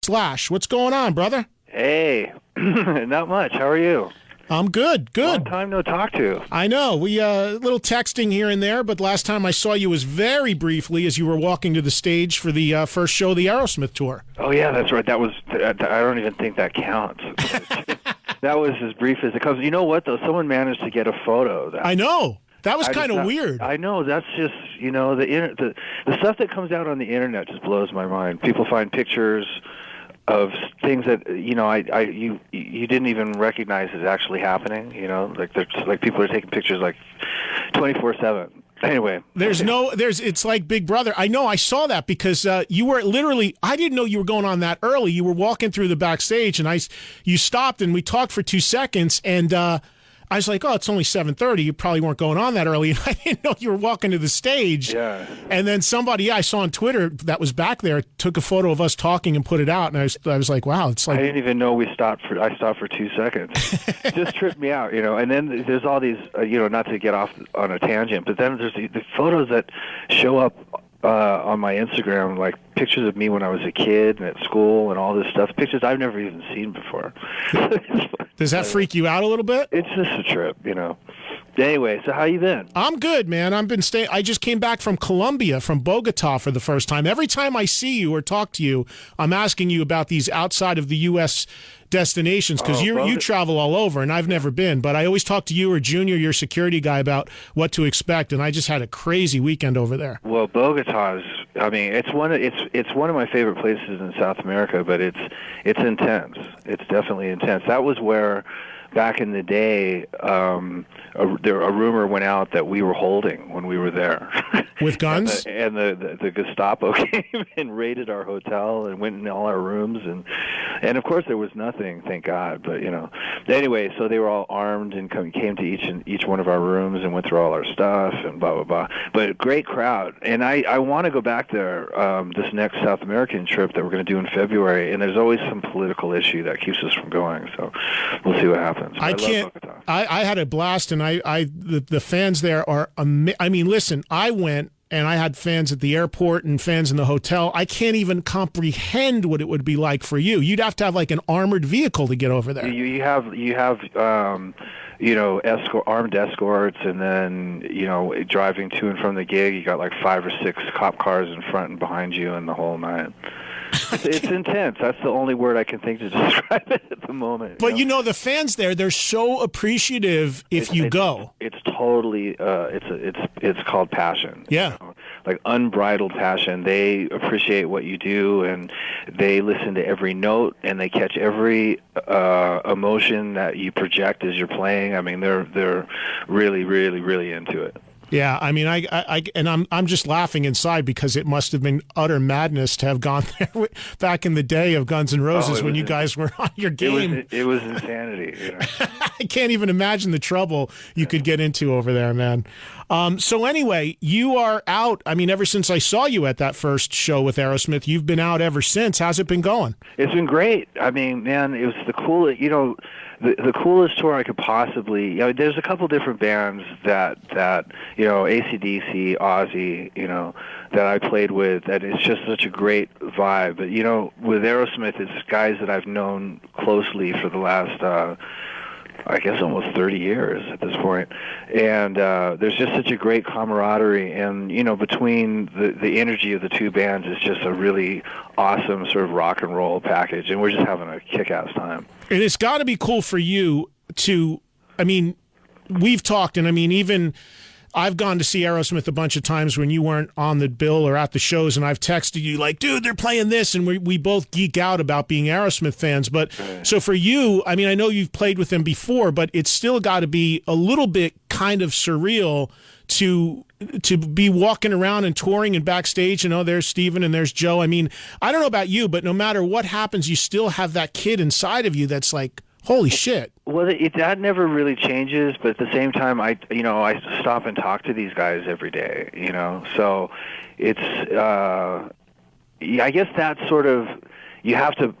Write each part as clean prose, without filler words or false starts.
Slash. What's going on, brother? Hey, not much. How are you? I'm good. Long time no talk to. I know. We little texting here and there, but last time I saw you was very briefly as you were walking to the stage for the first show of the Aerosmith tour. Oh, yeah, that's right. That was, I don't even think that counts. That was as brief as it comes. You know what, though? Someone managed to get a photo of that. I know. That was kind of weird. I know. That's just, the stuff that comes out on the internet just blows my mind. People find pictures of things that you didn't even recognize as actually happening. Like people are taking pictures like 24/7. Anyway, it's like Big Brother. I know. I saw that because you were literally. I didn't know you were going on that early. You were walking through the backstage, and you stopped and we talked for 2 seconds, and I was like, oh, it's only 7:30. You probably weren't going on that early. And I didn't know you were walking to the stage. Yeah. And then somebody I saw on Twitter that was back there took a photo of us talking and put it out. And I was like, wow, it's like. I didn't even know I stopped for 2 seconds. It just tripped me out, And then there's all these, not to get off on a tangent, but then there's the photos that show up on my Instagram, like pictures of me when I was a kid and at school and all this stuff, pictures I've never even seen before. Does that freak you out a little bit? It's just a trip, Anyway, so how you been? I'm good, man. I've been staying. I just came back from Colombia, from Bogota for the first time. Every time I see you or talk to you, I'm asking you about these outside of the U.S. destinations because you travel all over, and I've never been. But I always talk to you or Junior, your security guy, about what to expect, and I just had a crazy weekend over there. Well, Bogota is. I mean, it's one of my favorite places in South America, but it's intense. It's definitely intense. That was where, back in the day, a rumor went out that we were holding when we were there. With guns? and the Gestapo came and raided our hotel and went in all our rooms. And of course, there was nothing, thank God. But, Anyway, so they were all armed and came to each one of our rooms and went through all our stuff and blah, blah, blah. But a great crowd. And I want to go back there this next South American trip that we're going to do in February. And there's always some political issue that keeps us from going. So we'll see what happens. I can't. I had a blast, and the fans there are. I mean, listen, I went and I had fans at the airport and fans in the hotel. I can't even comprehend what it would be like for you. You'd have to have like an armored vehicle to get over there. You have armed escorts, and then driving to and from the gig, you got like 5 or 6 cop cars in front and behind you, and the whole nine. It's intense. That's the only word I can think to describe it at the moment. But the fans there, they're so appreciative if you go. It's totally it's called passion. Yeah. Like unbridled passion. They appreciate what you do, and they listen to every note, and they catch every emotion that you project as you're playing. I mean, they're really, really, really into it. Yeah, I mean, I'm just laughing inside because it must have been utter madness to have gone there back in the day of Guns N' Roses when you guys were on your game. It was insanity. I can't even imagine the trouble you could get into over there, man. So anyway, you are out. I mean, ever since I saw you at that first show with Aerosmith, you've been out ever since. How's it been going? It's been great. I mean, man, it was the coolest. The coolest tour I could possibly. There's a couple different bands that AC/DC, Ozzy, that I played with. That it's just such a great vibe. But with Aerosmith, it's guys that I've known closely for the last, I guess, almost 30 years at this point. And there's just such a great camaraderie, and between the energy of the two bands, it's just a really awesome sort of rock and roll package, and we're just having a kick-ass time. And it's got to be cool for you to, I mean, we've talked, and I mean, even I've gone to see Aerosmith a bunch of times when you weren't on the bill or at the shows, and I've texted you like, dude, they're playing this, and we both geek out about being Aerosmith fans. But so for you, I mean, I know you've played with them before, but it's still got to be a little bit kind of surreal to be walking around and touring and backstage, there's Steven and there's Joe. I mean, I don't know about you, but no matter what happens, you still have that kid inside of you that's like, holy shit. Well, that never really changes, but at the same time, I stop and talk to these guys every day, so it's, I guess that sort of, you have to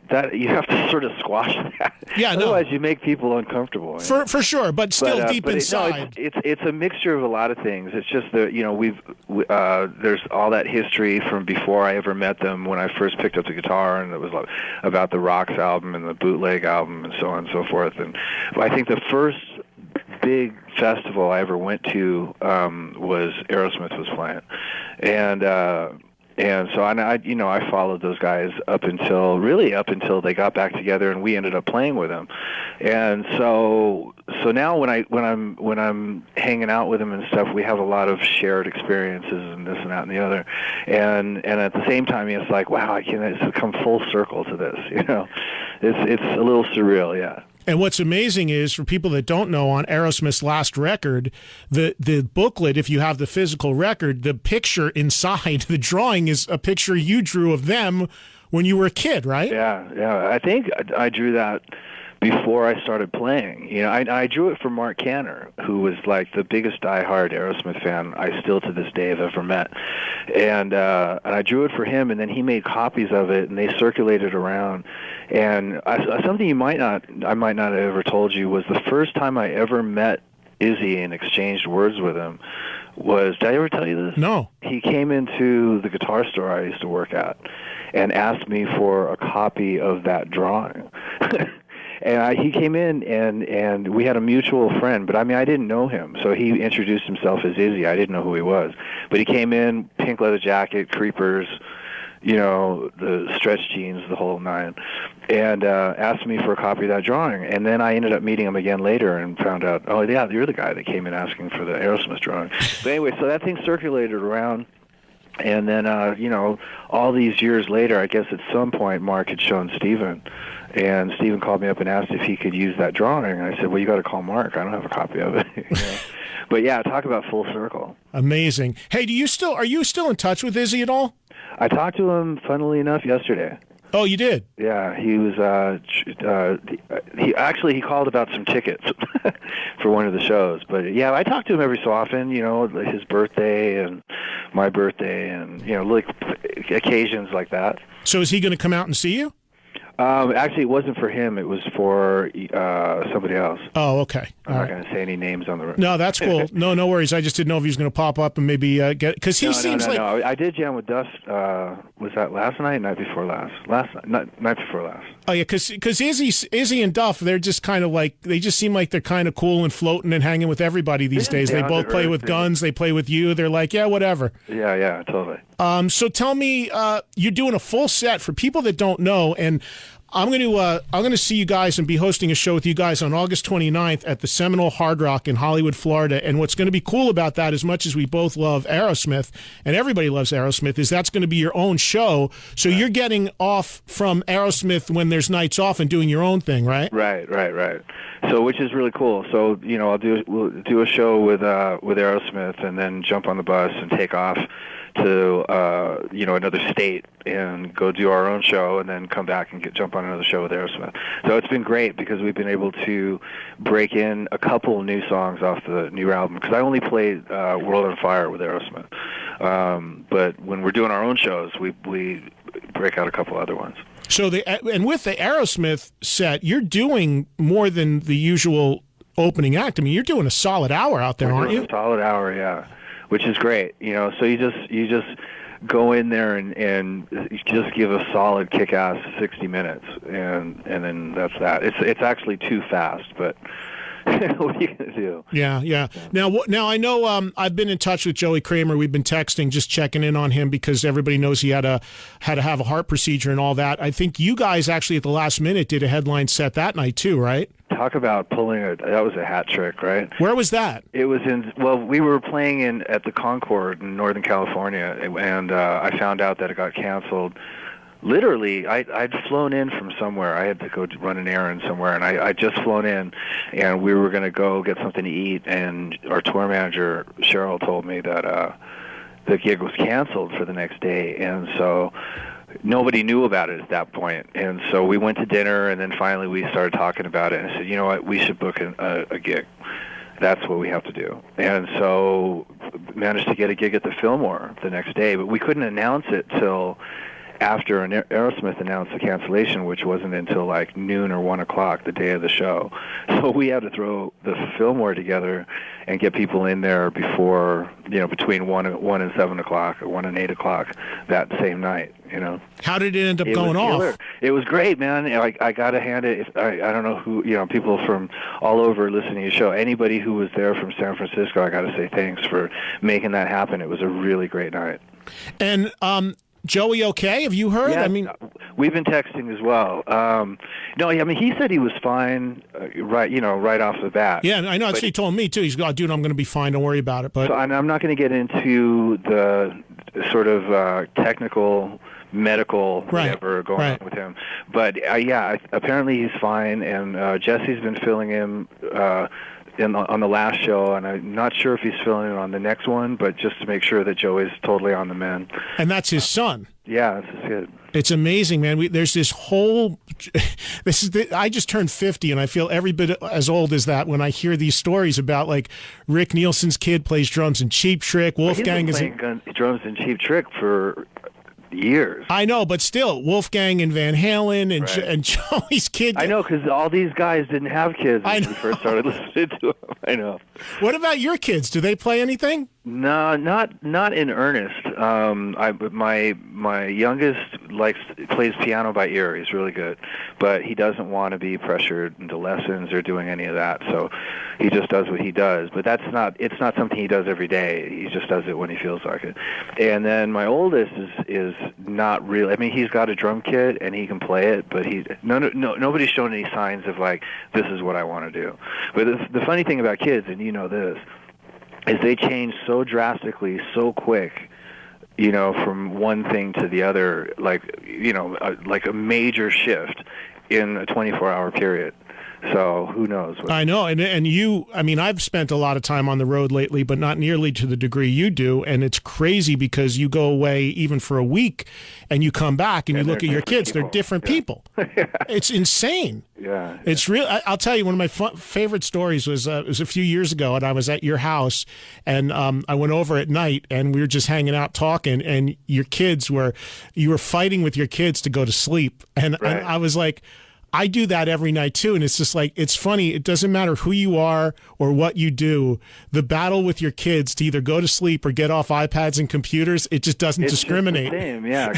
sort of squash that. Yeah, no. Otherwise, you make people uncomfortable. For sure, but still deep inside. It's a mixture of a lot of things. It's just that there's all that history from before I ever met them when I first picked up the guitar, and it was about the Rocks album and the Bootleg album and so on and so forth. And I think the first big festival I ever went to was Aerosmith was playing, and so I followed those guys up until they got back together and we ended up playing with them. And so now when I'm hanging out with them and stuff, we have a lot of shared experiences and this and that and the other. And at the same time, it's like, wow, it's come full circle to this. It's a little surreal, yeah. And what's amazing is, for people that don't know, on Aerosmith's last record, the booklet, if you have the physical record, the picture inside, the drawing is a picture you drew of them when you were a kid, right? Yeah. I think I drew that before I started playing. I drew it for Mark Canner, who was like the biggest diehard Aerosmith fan I still to this day have ever met. And I drew it for him, and then he made copies of it, and they circulated around. And something I might not have ever told you was the first time I ever met Izzy and exchanged words with him was, did I ever tell you this? No. He came into the guitar store I used to work at and asked me for a copy of that drawing. And he came in, and we had a mutual friend, but I didn't know him, so he introduced himself as Izzy. I didn't know who he was. But he came in, pink leather jacket, creepers, the stretch jeans, the whole nine, and asked me for a copy of that drawing. And then I ended up meeting him again later and found out, oh, yeah, you're the guy that came in asking for the Aerosmith drawing. But anyway, so that thing circulated around. And then, all these years later, I guess at some point, Mark had shown Steven. And Steven called me up and asked if he could use that drawing. And I said, well, you got to call Mark. I don't have a copy of it. But yeah, talk about full circle. Amazing. Hey, are you still in touch with Izzy at all? I talked to him, funnily enough, yesterday. Oh, you did? Yeah, he was. He called about some tickets for one of the shows. But yeah, I talk to him every so often. His birthday and my birthday, and like occasions like that. So is he going to come out and see you? Actually, it wasn't for him. It was for somebody else. Oh, okay. I'm not going to say any names on the. No, that's cool. No worries. I just didn't know if he was going to pop up and maybe get, because he seems like. No, I did jam with Duff. Was that last night? Night before last? Night before last. Oh yeah, because Izzy and Duff, they're just kind of like, they just seem like they're kind of cool and floating and hanging with everybody these days. They both play with guns. They play with you. They're like, yeah, whatever. Yeah, totally. So tell me, you're doing a full set for people that don't know, and I'm going to see you guys and be hosting a show with you guys on August 29th at the Seminole Hard Rock in Hollywood, Florida. And what's going to be cool about that, as much as we both love Aerosmith, and everybody loves Aerosmith, is that's going to be your own show. So you're getting off from Aerosmith when there's nights off and doing your own thing, right? Right. So, which is really cool. So, we'll do a show with Aerosmith, and then jump on the bus and take off to another state and go do our own show, and then come back and jump on another show with Aerosmith. So it's been great because we've been able to break in a couple new songs off the new album, because I only played World on Fire with Aerosmith. But when we're doing our own shows, we break out a couple other ones. So and with the Aerosmith set, you're doing more than the usual opening act. I mean, you're doing a solid hour out there, aren't you? A solid hour, yeah. Which is great, so you just go in there and just give a solid kick-ass 60 minutes, and then that's that. It's actually too fast, but what are you gonna do? Yeah. Now I know I've been in touch with Joey Kramer. We've been texting, just checking in on him, because everybody knows he had to have a heart procedure and all that. I think you guys actually at the last minute did a headline set that night too, right? Talk about that was a hat trick, right? Where was that? It was we were playing at the Concord in Northern California, and I found out that it got canceled. Literally, I'd flown in from somewhere. I had to go run an errand somewhere, and I'd just flown in, and we were going to go get something to eat, and our tour manager, Cheryl, told me that the gig was canceled for the next day, and so nobody knew about it at that point. And so we went to dinner, and then finally we started talking about it, and I said, you know what, we should book a gig. That's what we have to do. And so managed to get a gig at the Fillmore the next day, but we couldn't announce it till after Aerosmith announced the cancellation, which wasn't until like noon or 1 o'clock the day of the show. So we had to throw the Fillmore together and get people in there before, between 1 and 7 o'clock or 1 and 8 o'clock that same night. How did it end up going off? It was great, man. I got to hand it. I don't know who, people from all over listening to your show. Anybody who was there from San Francisco, I got to say thanks for making that happen. It was a really great night. And Joey, okay? Have you heard? Yeah, we've been texting as well. No, he said he was fine, right off the bat. Yeah, I know. That's what he told me too. He's like, dude, I'm going to be fine. Don't worry about it. But so I'm not going to get into the sort of technical, medical, whatever going on with him. But apparently he's fine, and Jesse's been filling him. On the last show, and I'm not sure if he's filling it on the next one, but just to make sure that Joey's totally on the mend. And that's his son. Yeah, that's his kid. It's amazing, man. There's this whole. I just turned 50, and I feel every bit as old as that when I hear these stories about like Rick Nielsen's kid plays drums in Cheap Trick. Wolfgang is playing drums in Cheap Trick for years. I know, but still, Wolfgang and Van Halen and Joey's kid. I know, because all these guys didn't have kids when we first started listening to them. I know. What about your kids? Do they play anything? No, not in earnest. My youngest plays piano by ear. He's really good, but he doesn't want to be pressured into lessons or doing any of that. So he just does what he does. But it's not something he does every day. He just does it when he feels like it. And then my oldest is not really. I mean, he's got a drum kit and he can play it, but nobody's shown any signs of like, this is what I want to do. But the funny thing about kids, and you know this, is they change so drastically, so quick, from one thing to the other, like a major shift in a 24-hour period. So who knows? I know, and you, I mean, I've spent a lot of time on the road lately, but not nearly to the degree you do, and it's crazy because you go away even for a week, and you come back and you look at your kids, they're different people. It's insane. Yeah. It's real. I'll tell you, one of my favorite stories was it was a few years ago, and I was at your house, and I went over at night, and we were just hanging out talking, and you were fighting with your kids to go to sleep, and I was like, I do that every night too, and it's just like, it's funny. It doesn't matter who you are or what you do. The battle with your kids to either go to sleep or get off iPads and computers, it just doesn't discriminate. It's the same, yeah.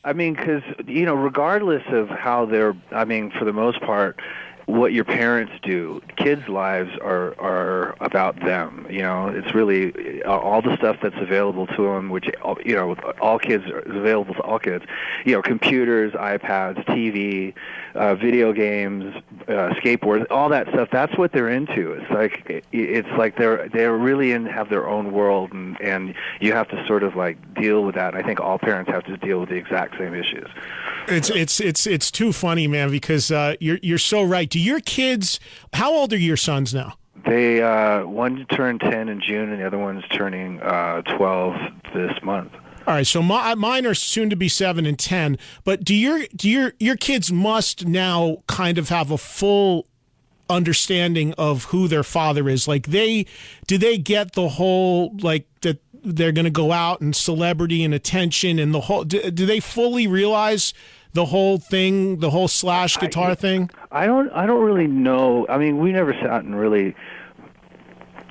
I mean, because, regardless of how they're, for the most part, what your parents do, kids' lives are about them. It's really all the stuff that's available to them, which all kids is available to all kids. Computers, iPads, TV, video games, skateboards, all that stuff. That's what they're into. It's like they're really have their own world, and you have to sort of like deal with that. I think all parents have to deal with the exact same issues. It's too funny, man, because you're so right. Do your kids? How old are your sons now? They one turned 10 in June, and the other one's turning 12 this month. All right, so mine are soon to be 7 and 10. But do your kids must now kind of have a full understanding of who their father is? Like do they get the whole like that they're going to go out and celebrity and attention and the whole? Do they fully realize the whole thing, the whole Slash guitar thing? I don't really know. I mean, we never sat and really,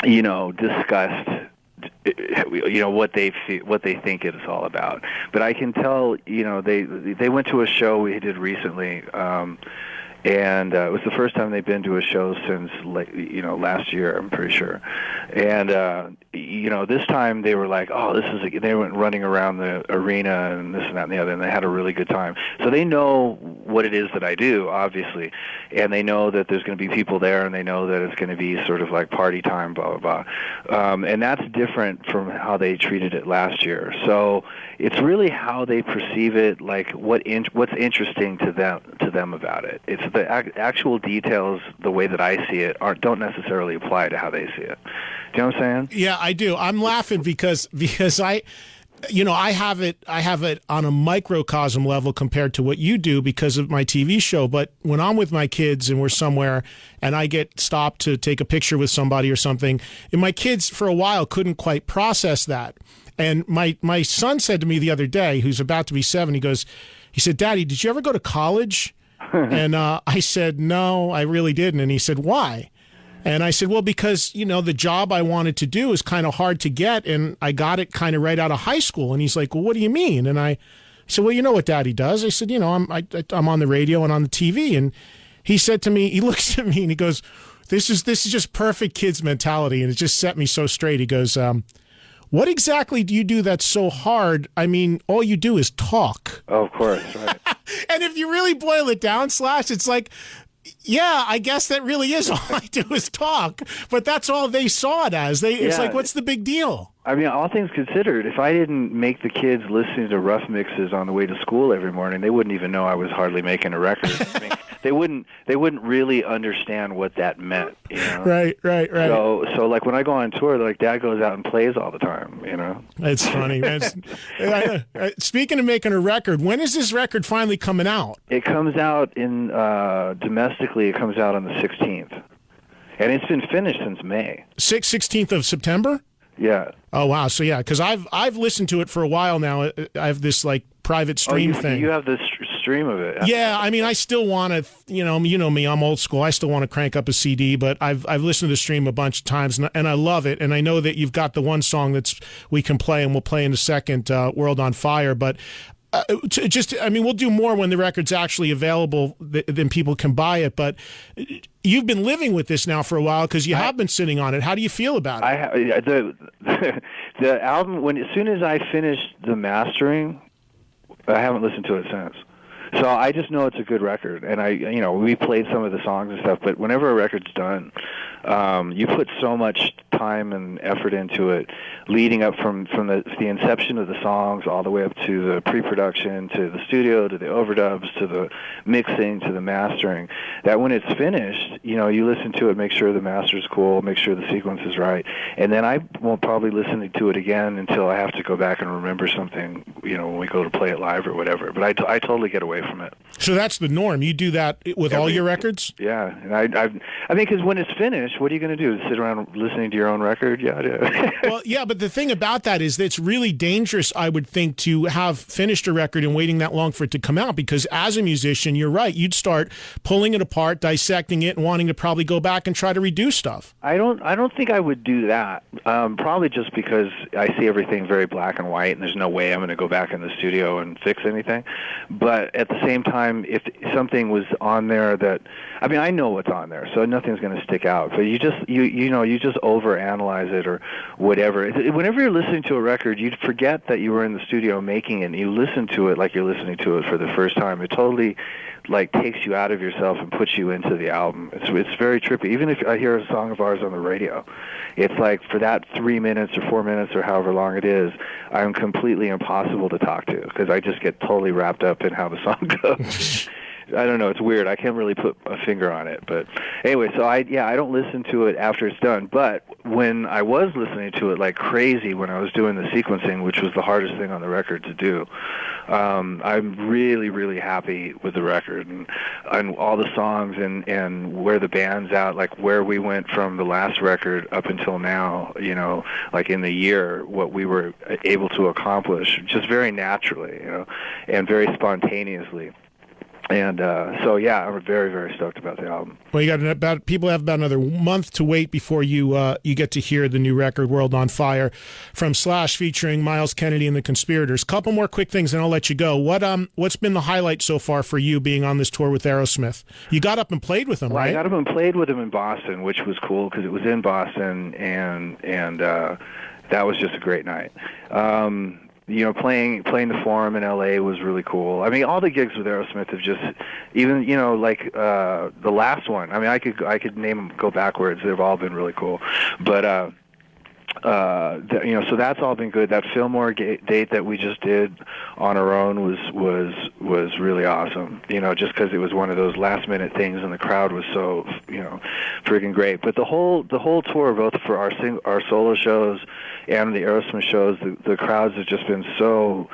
discussed, what they think it's all about. But I can tell, they went to a show we did recently, and it was the first time they've been to a show since last year, I'm pretty sure. And this time they were like, oh, they went running around the arena and this and that and the other, and they had a really good time. So they know what it is that I do, obviously, and they know that there's going to be people there, and they know that it's going to be sort of like party time, blah blah blah. And that's different from how they treated it last year. So it's really how they perceive it, like what's interesting to them about it. It's the actual details, the way that I see it, don't necessarily apply to how they see it. Do you know what I'm saying? Yeah, I do. I'm laughing because I have it on a microcosm level compared to what you do because of my TV show. But when I'm with my kids and we're somewhere and I get stopped to take a picture with somebody or something, and my kids for a while couldn't quite process that. And my son said to me the other day, who's about to be 7, he said, "Daddy, did you ever go to college?" And I said, "No, I really didn't." And he said, "Why?" And I said, well, because, the job I wanted to do is kind of hard to get, and I got it kind of right out of high school. And he's like, well, what do you mean? And I said, well, you know what Daddy does? I said, I'm on the radio and on the TV. And he said to me, he looks at me and he goes, this is just perfect kids mentality. And it just set me so straight. He goes, what exactly do you do that's so hard? I mean, all you do is talk. Oh, of course, right. And if you really boil it down, Slash, it's like, yeah, I guess that really is all I do is talk. But that's all they saw it as. It's like, what's the big deal? I mean, all things considered, if I didn't make the kids listening to rough mixes on the way to school every morning, they wouldn't even know I was hardly making a record. I mean, they wouldn't really understand what that meant. Right. So like when I go on tour, like Dad goes out and plays all the time. It's funny, man. Speaking of making a record, when is this record finally coming out? It comes out in domestically. It comes out on the 16th, and it's been finished since May. 16th of September. Yeah. Oh wow. So yeah, because I've listened to it for a while now. I have this like private stream thing. You have the stream of it. Yeah, I mean, I still want to. You know me. I'm old school. I still want to crank up a CD, but I've listened to the stream a bunch of times, and I love it. And I know that you've got the one song we can play, and we'll play in a second, "World on Fire." But we'll do more when the record's actually available, then people can buy it. But you've been living with this now for a while because you have been sitting on it. How do you feel about it? The album, as soon as I finished the mastering, I haven't listened to it since. So I just know it's a good record, and we played some of the songs and stuff. But whenever a record's done, you put so much time and effort into it, leading up from the inception of the songs all the way up to the pre-production, to the studio, to the overdubs, to the mixing, to the mastering. That when it's finished, you listen to it, make sure the master's cool, make sure the sequence is right, and then I won't probably listen to it again until I have to go back and remember something, when we go to play it live or whatever. But I totally get away from it. So that's the norm. You do that with all your records? Yeah, and I mean, because when it's finished, what are you going to do? Sit around listening to your own record? Yeah, I do. Well, yeah, but the thing about that is that it's really dangerous, I would think, to have finished a record and waiting that long for it to come out, because as a musician, you're right, you'd start pulling it apart, dissecting it, and wanting to probably go back and try to redo stuff. I don't think I would do that. Probably just because I see everything very black and white, and there's no way I'm going to go back in the studio and fix anything. But at the same time, if something was on there that, I mean, I know what's on there, so nothing's going to stick out. But you just overanalyze it or whatever. Whenever you're listening to a record, you forget that you were in the studio making it, and you listen to it like you're listening to it for the first time. It totally takes you out of yourself and puts you into the album. It's very trippy. Even if I hear a song of ours on the radio, it's like for that 3 minutes or 4 minutes or however long it is, I'm completely impossible to talk to because I just get totally wrapped up in how the song goes. I don't know. It's weird. I can't really put a finger on it. But anyway, so I don't listen to it after it's done. But when I was listening to it like crazy when I was doing the sequencing, which was the hardest thing on the record to do, I'm really, really happy with the record and all the songs and where the band's at, like where we went from the last record up until now, like in the year, what we were able to accomplish just very naturally, and very spontaneously. And so, yeah, I'm very, very stoked about the album. Well, people have about another month to wait before you get to hear the new record, "World on Fire," from Slash featuring Miles Kennedy and the Conspirators. Couple more quick things, and I'll let you go. What's been the highlight so far for you being on this tour with Aerosmith? You got up and played with them, right? I got up and played with them in Boston, which was cool because it was in Boston, and that was just a great night. Playing the Forum in L.A. was really cool. I mean, all the gigs with Aerosmith have just, even the last one. I mean, I could name them, go backwards. They've all been really cool. But So that's all been good. That Fillmore date that we just did on our own was really awesome. Just because it was one of those last minute things, and the crowd was so freaking great. But the whole tour, both for our solo shows and the Aerosmith shows, the crowds have just been so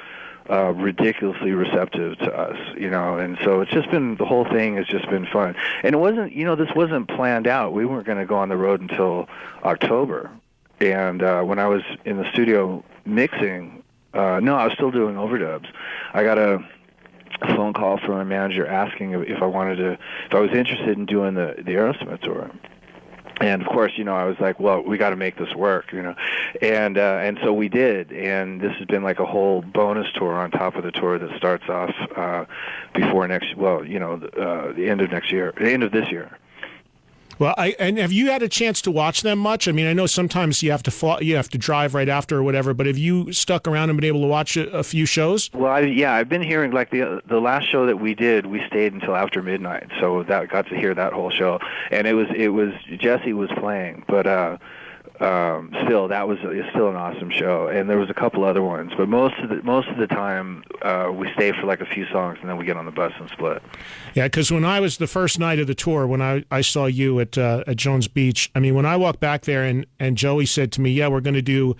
ridiculously receptive to us, and so it's just been, the whole thing has just been fun. And it wasn't, this wasn't planned out. We weren't going to go on the road until October. And when I was in the studio mixing, no, I was still doing overdubs. I got a phone call from my manager asking if I was interested in doing the Aerosmith tour. And of course, I was like, well, we got to make this work, and so we did. And this has been like a whole bonus tour on top of the tour that starts off before the end of next year, the end of this year. Well, and have you had a chance to watch them much? I mean, I know sometimes you have to drive right after or whatever, but have you stuck around and been able to watch a few shows? Well, I've been hearing, like, the last show that we did, we stayed until after midnight, so that got to hear that whole show, and it was Jesse was playing, but still, it's still an awesome show, and there was a couple other ones, but most of the time we stay for like a few songs, and then we get on the bus and split. Yeah, because when I was the first night of the tour, when I saw you at Jones Beach, I mean, when I walked back there and Joey said to me, "Yeah, we're going to do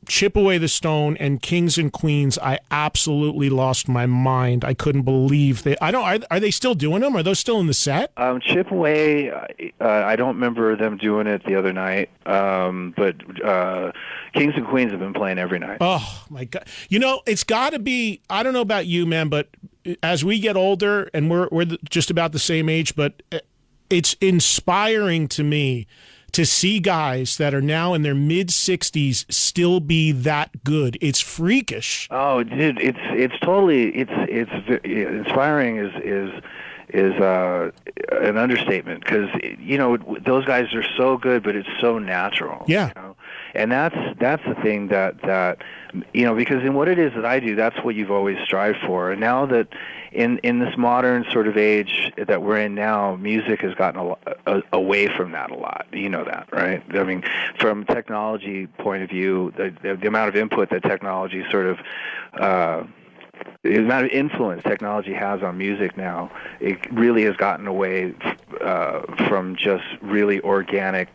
Chip Away the Stone and Kings and Queens," I absolutely lost my mind. I couldn't believe they. Are they still doing them? Are those still in the set? Chip Away, I don't remember them doing it the other night, but Kings and Queens have been playing every night. Oh my God! It's got to be. I don't know about you, man, but as we get older, and we're just about the same age, but it's inspiring to me to see guys that are now in their mid-60s still be that good. It's freakish. Oh, dude, it's totally inspiring is an understatement, because those guys are so good, but it's so natural. Yeah. And that's the thing that because in what it is that I do, that's what you've always strived for. And now that in this modern sort of age that we're in now, music has gotten away from that a lot. You know that, right? I mean, from technology point of view, the amount of input that technology sort of the amount of influence technology has on music now, it really has gotten away from just really organic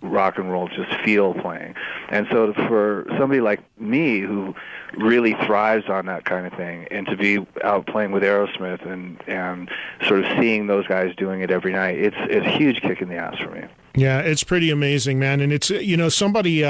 rock and roll, just feel playing. And so for somebody like me who really thrives on that kind of thing, and to be out playing with Aerosmith and sort of seeing those guys doing it every night, it's a huge kick in the ass for me. Yeah, it's pretty amazing, man. And it's, somebody,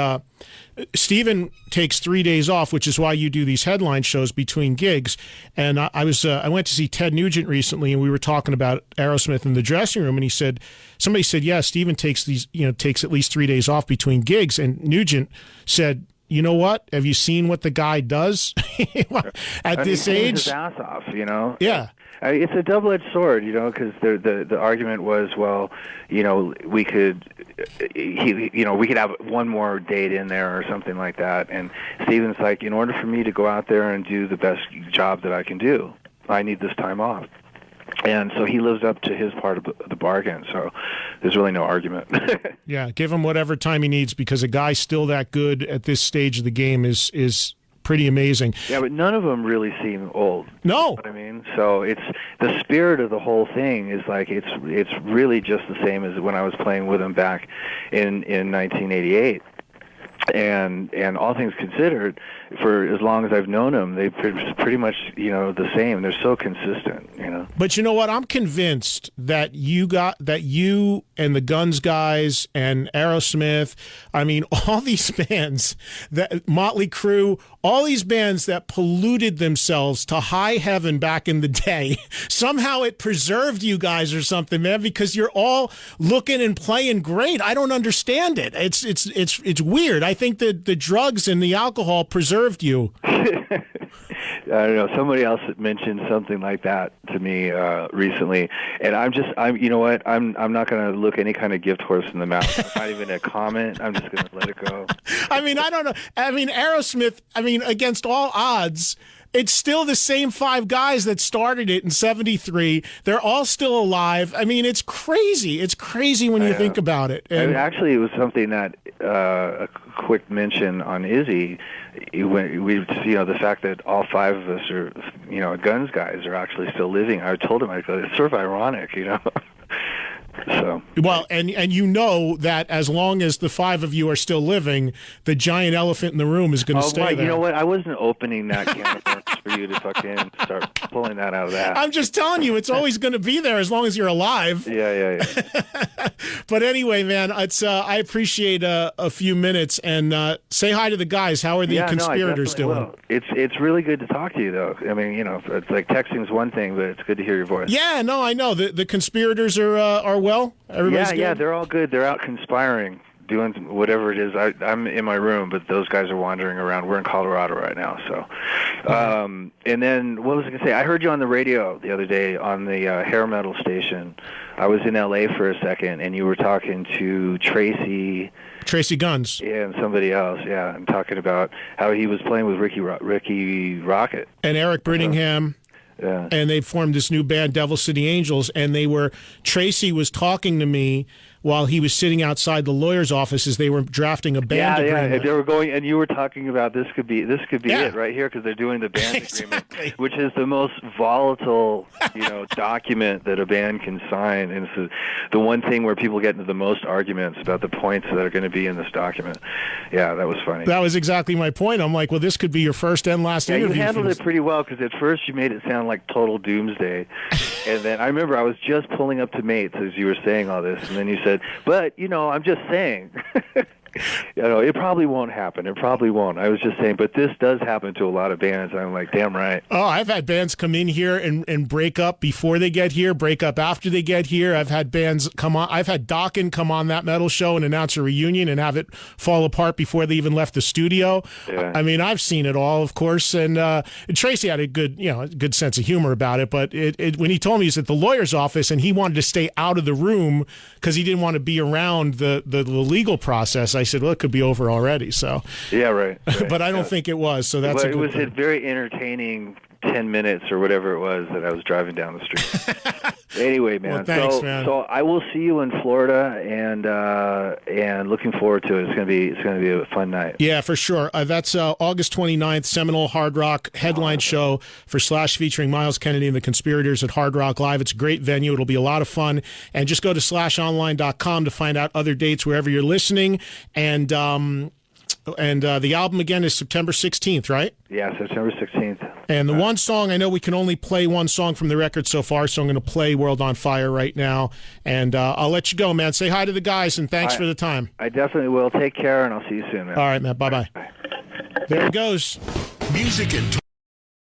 Steven takes 3 days off, which is why you do these headline shows between gigs. And I went to see Ted Nugent recently, and we were talking about Aerosmith in the dressing room, and somebody said, yeah, Steven takes at least 3 days off between gigs. And Nugent said, you know what? Have you seen what the guy does at this age? His ass off, Yeah. It's a double-edged sword, because the argument was, well, we could have one more date in there or something like that. And Steven's like, in order for me to go out there and do the best job that I can do, I need this time off. And so he lives up to his part of the bargain. So there's really no argument. Yeah, give him whatever time he needs, because a guy still that good at this stage of the game is pretty amazing. Yeah, but none of them really seem old. No. You know what I mean? So it's the spirit of the whole thing is like it's really just the same as when I was playing with them back in 1988. And all things considered, for as long as I've known them, they're pretty much the same. They're so consistent, But you know what? I'm convinced that you and the Guns guys and Aerosmith, I mean, all these bands, that Motley Crue, all these bands that polluted themselves to high heaven back in the day, somehow it preserved you guys or something, man, because you're all looking and playing great. I don't understand it. It's weird. I think that the drugs and the alcohol preserved you. I don't know. Somebody else mentioned something like that to me recently, and I'm you know what? I'm not going to look any kind of gift horse in the mouth. Not even a comment. I'm just going to let it go. I mean, I don't know. I mean, Aerosmith, against all odds, It's still the same 5 guys that started it in '73. They're all still alive. I mean, it's crazy. It's crazy when you think about it. And actually, it was something that a quick mention on Izzy. The fact that all 5 of us are, Guns guys are actually still living. I told him, it's sort of ironic, So well, and you know that as long as the 5 of you are still living, the giant elephant in the room is going to stay Mike, there. You know what? I wasn't opening that can of worms for you to fucking start pulling that out of that. I'm just telling you, it's always going to be there as long as you're alive. Yeah. But anyway, man, it's I appreciate a few minutes, and say hi to the guys. How are the conspirators doing? Will. It's really good to talk to you, though. I mean, it's like texting's one thing, but it's good to hear your voice. Yeah, no, I know the conspirators are well. Everybody's good? Yeah, they're all good. They're out conspiring, doing whatever it is. I'm in my room, but those guys are wandering around. We're in Colorado right now, so. And then what was I going to say? I heard you on the radio the other day on the hair metal station. I was in L.A. for a second, and you were talking to Tracy Guns. Yeah, and somebody else, and talking about how he was playing with Ricky Rocket. And Eric Brittingham. Yeah. And they formed this new band, Devil City Angels, and Tracy was talking to me while he was sitting outside the lawyer's office as they were drafting a band agreement. Yeah, they were going, and you were talking about this could be it right here, because they're doing the band agreement, which is the most volatile, document that a band can sign, and it's the one thing where people get into the most arguments about the points that are going to be in this document. Yeah, that was funny. That was exactly my point. I'm like, well, this could be your first and last interview. You handled it pretty well, because at first you made it sound like total doomsday, and then I remember I was just pulling up to mates as you were saying all this, and then you said, but, I'm just saying, it probably won't happen. It probably won't. I was just saying, but this does happen to a lot of bands. And I'm like, damn right. Oh, I've had bands come in here and break up before they get here, break up after they get here. I've had bands come on. I've had Dokken come on that metal show and announce a reunion and have it fall apart before they even left the studio. Yeah. I mean, I've seen it all, of course. And Tracy had a good sense of humor about it. But when he told me he's at the lawyer's office and he wanted to stay out of the room because he didn't want to be around the legal process, I said, well, it could be over already. So yeah, right. But I don't think it was. So that's it was a very entertaining 10 minutes or whatever it was that I was driving down the street. Anyway, man. Well, thanks, man. So I will see you in Florida, and looking forward to it. It's gonna be a fun night. Yeah, for sure. That's August 29th, Seminole Hard Rock headline show for Slash featuring Miles Kennedy and the Conspirators at Hard Rock Live. It's a great venue. It'll be a lot of fun. And just go to slashonline.com to find out other dates wherever you're listening. And the album again is September 16th, right? Yeah, September 16th. And the one song, I know we can only play one song from the record so far, so I'm going to play World on Fire right now. And I'll let you go, man. Say hi to the guys, and thanks for the time. I definitely will. Take care, and I'll see you soon, man. All right, man. Bye-bye. Bye. There it goes. Music and